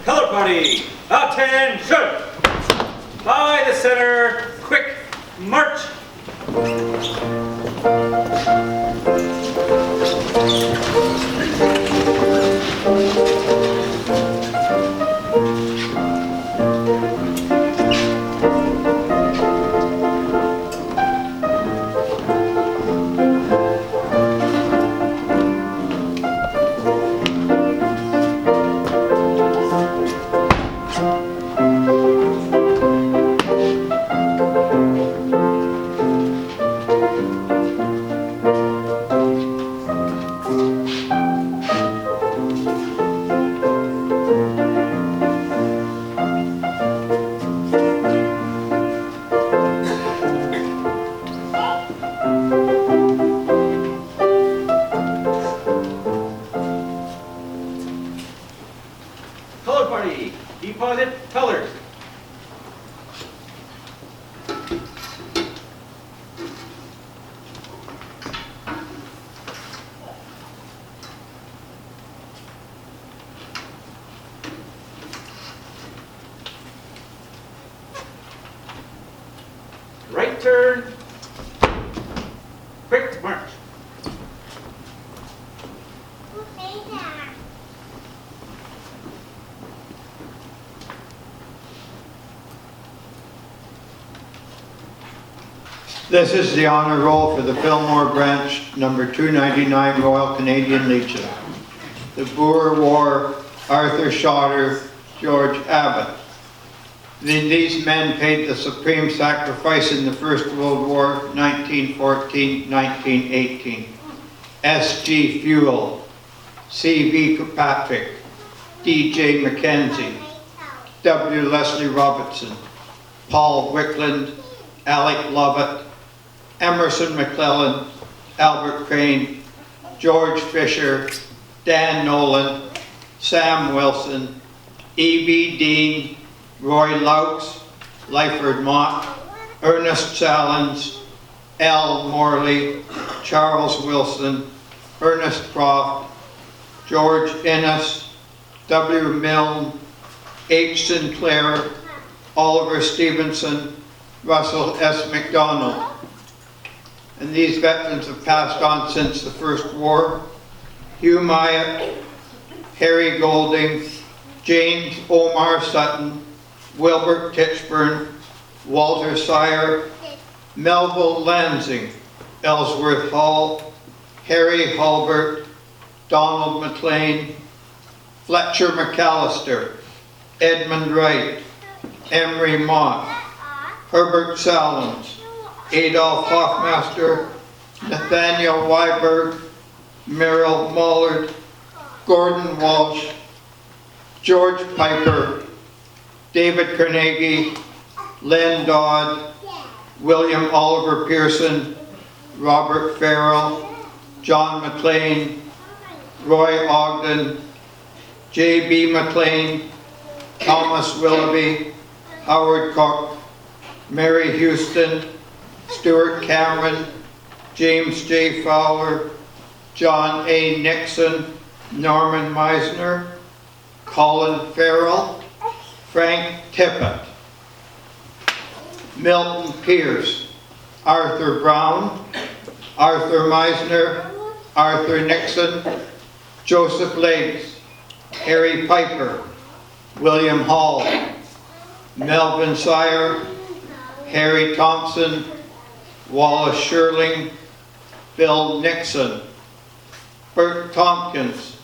Color party, attention! By the center, quick march! Color party, deposit colors. Right turn, quick march. This is the honor roll for the Fillmore branch, number 299 Royal Canadian Legion. The Boer War, Arthur Schotter, George Abbott. These men paid the supreme sacrifice in the First World War, 1914-1918. S.G. Fuel, C.V. Kirkpatrick, D.J. Mackenzie, W. Leslie Robertson, Paul Wickland, Alec Lovett, Emerson McClellan, Albert Crane, George Fisher, Dan Nolan, Sam Wilson, E.B. Dean, Roy Laux, Lyford Mott, Ernest Salins, L. Morley, Charles Wilson, Ernest Croft, George Innes, W. Milne, H. Sinclair, Oliver Stevenson, Russell S. McDonald. And these veterans have passed on since the First War. Hugh Myatt, Harry Golding, James Omar Sutton, Wilbert Tichburn, Walter Sire, Melville Lansing, Ellsworth Hall, Harry Hulbert, Donald McLean, Fletcher McAllister, Edmund Wright, Emery Mott, Herbert Salins, Adolf Hoffmaster, Nathaniel Weiberg, Merrill Mullard, Gordon Walsh, George Piper, David Carnegie, Len Dodd, William Oliver Pearson, Robert Farrell, John McLean, Roy Ogden, J.B. McLean, Thomas Willoughby, Howard Cook, Mary Houston, Stuart Cameron, James J. Fowler, John A. Nixon, Norman Meisner, Colin Farrell, Frank Tippett, Milton Pierce, Arthur Brown, Arthur Meisner, Arthur Nixon, Joseph Lakes, Harry Piper, William Hall, Melvin Sire, Harry Thompson, Wallace Shirling, Bill Nixon, Bert Tompkins,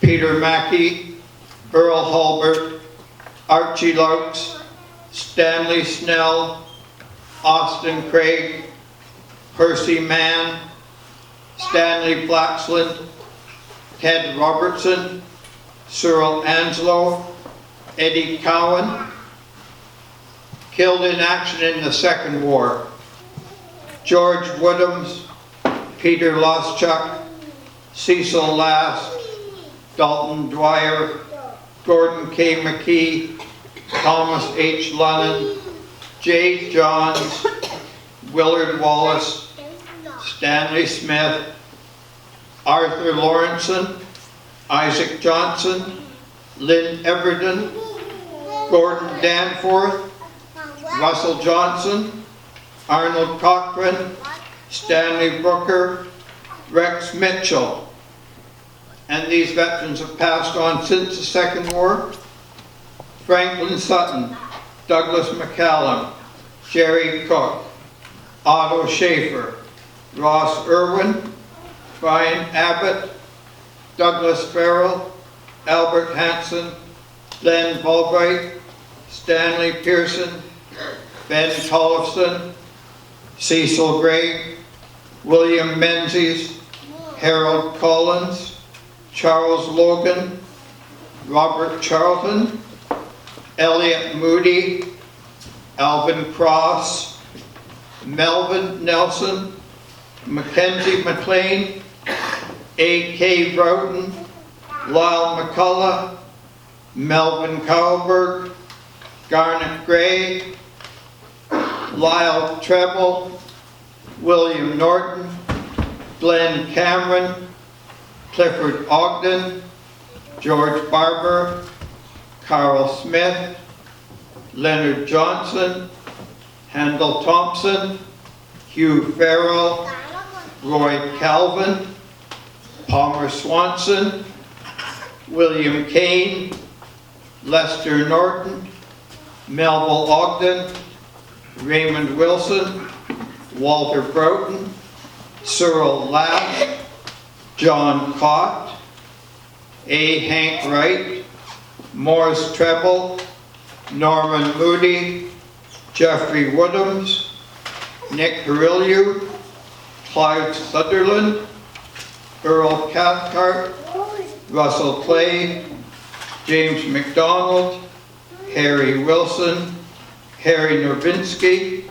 Peter Mackey, Earl Hulbert, Archie Laux, Stanley Snell, Austin Craig, Percy Mann, Stanley Flaxland, Ted Robertson, Cyril Anslow, Eddie Cowan, killed in action in the Second War, George Woodhams, Peter Loschuk, Cecil Last, Dalton Dwyer, Gordon K. McKee, Thomas H. Lunnan, J. Johns, Willard Wallace, Stanley Smith, Arthur Lawrenson, Isaac Johnson, Lynn Everton, Gordon Danforth, Russell Johnson, Arnold Cochran, Stanley Brooker, Rex Mitchell. And these veterans have passed on since the Second War. Franklin Sutton, Douglas McCallum, Jerry Cook, Otto Schaefer, Ross Irwin, Brian Abbott, Douglas Farrell, Albert Hanson, Glenn Fulbright, Stanley Pearson, Ben Tollefson, Cecil Gray, William Menzies, Harold Collins, Charles Logan, Robert Charlton, Elliot Moody, Alvin Cross, Melvin Nelson, Mackenzie McLean, A.K. Broughton, Lyle McCullough, Melvin Cowberg, Garnet Gray, Lyle Treble, William Norton, Glenn Cameron, Clifford Ogden, George Barber, Carl Smith, Leonard Johnson, Handel Thompson, Hugh Farrell, Roy Calvin, Palmer Swanson, William Kane, Lester Norton, Melville Ogden, Raymond Wilson, Walter Broughton, Cyril Ladd, John Cott, A. Hank Wright, Morris Treble, Norman Moody, Jeffrey Woodhams, Nick Carillieu, Clive Sutherland, Earl Cathcart, Russell Clay, James McDonald, Harry Wilson, Harry Novinsky,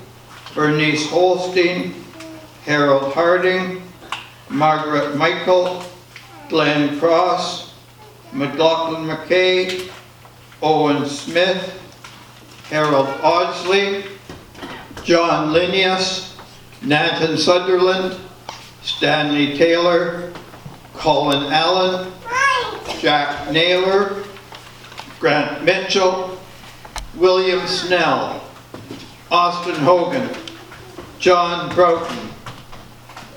Bernice Holstein, Harold Harding, Margaret Michael, Glenn Cross, McLaughlin McKay, Owen Smith, Harold Audsley, John Linnaeus, Nathan Sutherland, Stanley Taylor, Colin Allen, Jack Naylor, Grant Mitchell, William Snell, Austin Hogan, John Broughton,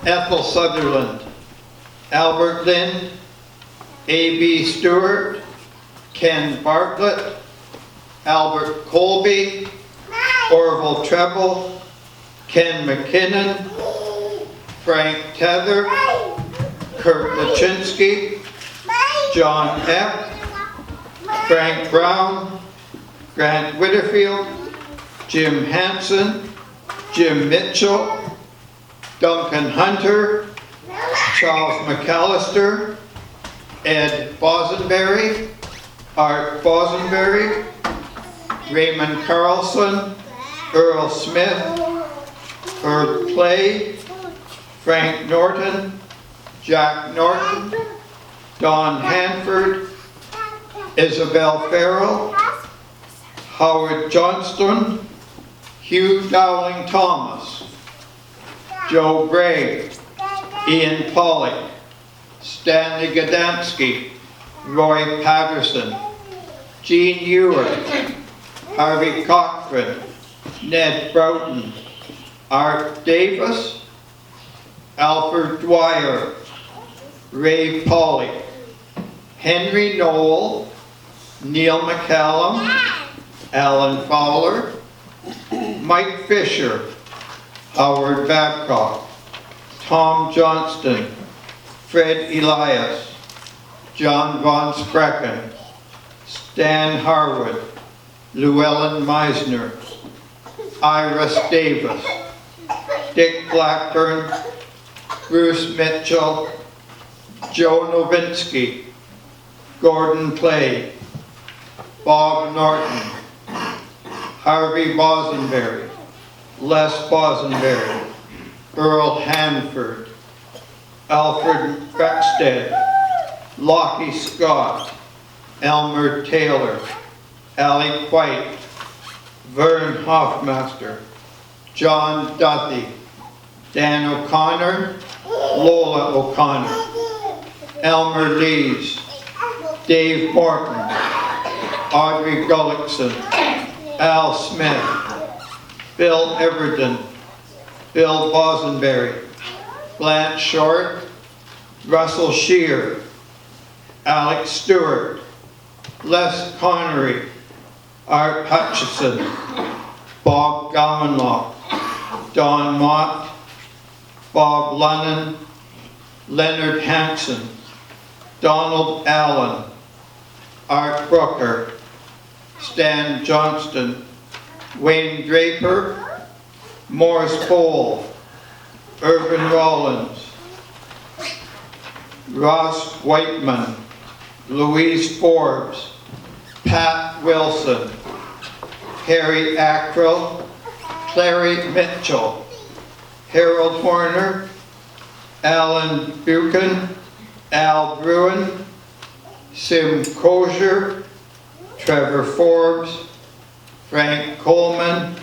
Ethel Sutherland, Albert Lynn, A.B. Stewart, Ken Bartlett, Albert Colby, Orville Treble, Ken McKinnon, Frank Tether, Kurt Lachinsky, John Epp, Frank Brown, Grant Whitterfield, Jim Hanson, Jim Mitchell, Duncan Hunter, Charles McAllister, Ed Bosenberry, Art Bosenberry, Raymond Carlson, Earl Smith, Herb Clay, Frank Norton, Jack Norton, Don Hanford, Isabel Farrell, Howard Johnston, Hugh Dowling Thomas, Joe Gray, Ian Pollock, Stanley Gadansky, Roy Patterson, Gene Ewart, Harvey Cochran, Ned Broughton, Art Davis, Alfred Dwyer, Ray Polly, Henry Knoll, Neil McCallum, Alan Fowler, Mike Fisher, Howard Babcock, Tom Johnston, Fred Elias, John Von Sprecken, Stan Harwood, Llewellyn Meisner, Iris Davis, Dick Blackburn, Bruce Mitchell, Joe Novinsky, Gordon Clay, Bob Norton, Harvey Bosenberry, Les Bosenberry, Earl Hanford, Alfred Beckstead, Lockie Scott, Elmer Taylor, Allie White, Vern Hoffmaster, John Duthie, Dan O'Connor, Lola O'Connor, Elmer Lees, Dave Morton, Audrey Gullickson, Al Smith, Bill Everton, Bill Bosenberry, Blanche Short, Russell Shear, Alex Stewart, Les Connery, Art Hutchison, Bob Gamenlock, Don Mott, Bob Lennon, Leonard Hanson, Donald Allen, Art Brooker, Stan Johnston, Wayne Draper, Morris Cole, Irvin Rollins, Ross Whiteman, Louise Forbes, Pat Wilson, Harry Ackrell, Clary Mitchell, Harold Horner, Alan Buchan, Al Bruin, Sim Crozier, Trevor Forbes, Frank Coleman,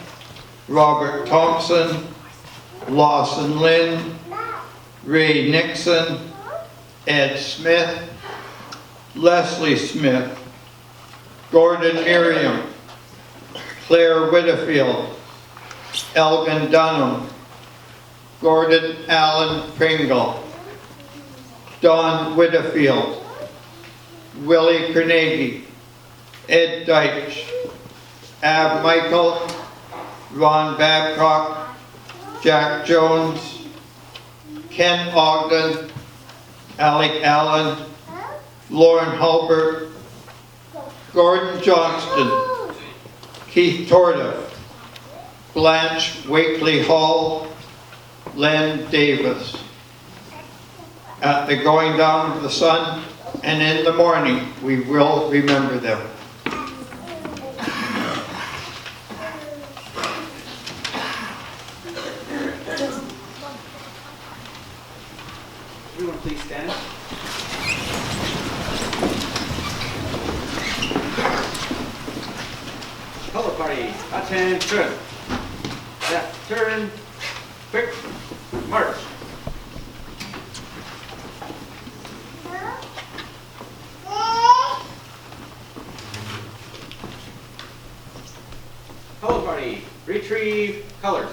Robert Thompson, Lawson Lynn, Ray Nixon, Ed Smith, Leslie Smith, Gordon Merriam, Claire Whitfield, Elgin Dunham, Gordon Allen Pringle, Don Whitfield, Willie Carnegie, Ed Deitch, Ab Michael, Ron Babcock, Jack Jones, Ken Ogden, Alec Allen, Lauren Hulbert, Gordon Johnston, Keith Torda, Blanche Wakely Hall, Len Davis. At the going down of the sun and in the morning, we will remember them. Everyone please stand. Color party, attention. Left turn, quick march. Color party, retrieve colors.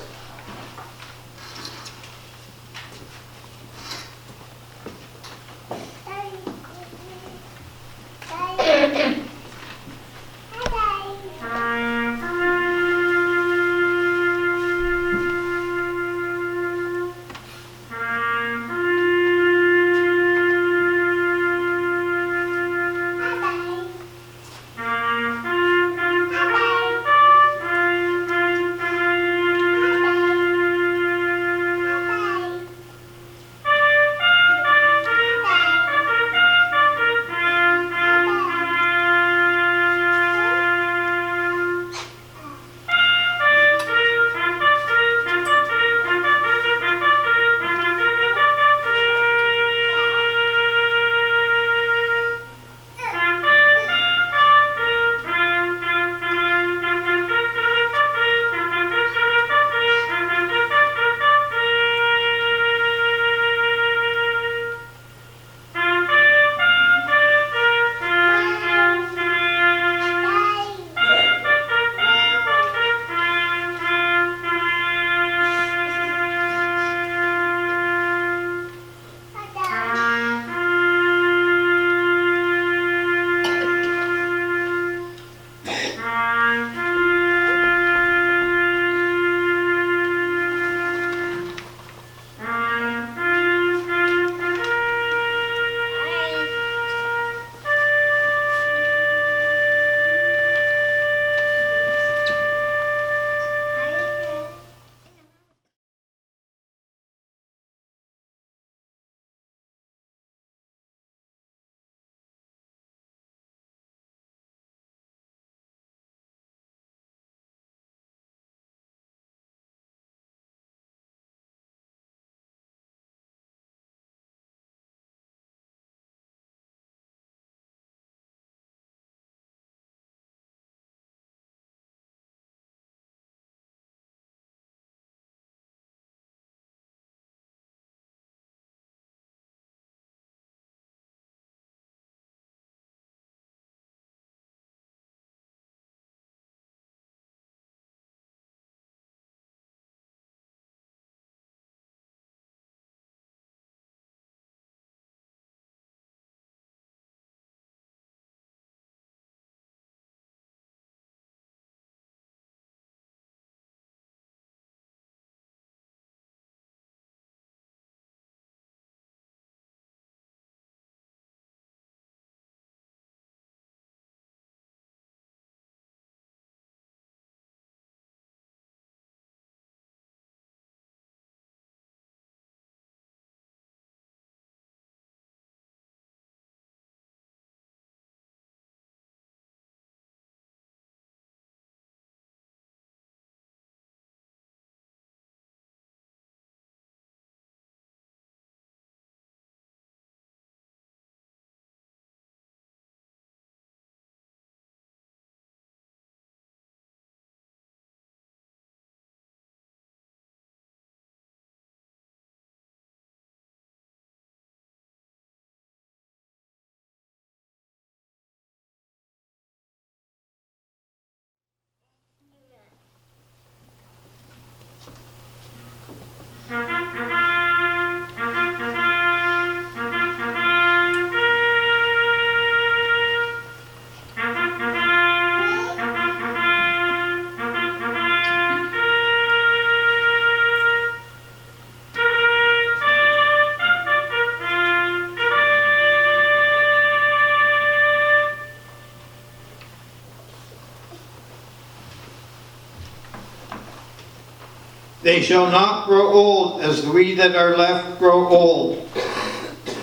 They shall not grow old as we that are left grow old.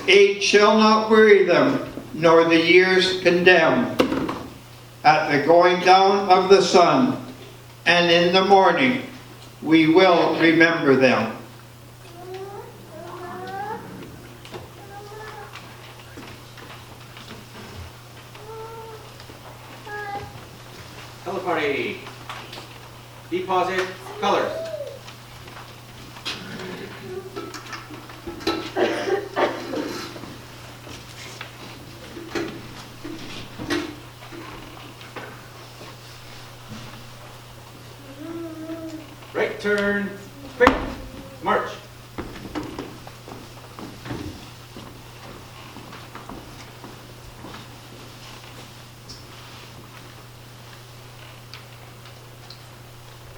Age shall not weary them, nor the years condemn. At the going down of the sun, and in the morning, we will remember them. Color party. Deposit colors. Right turn, quick, march.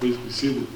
Please be seated.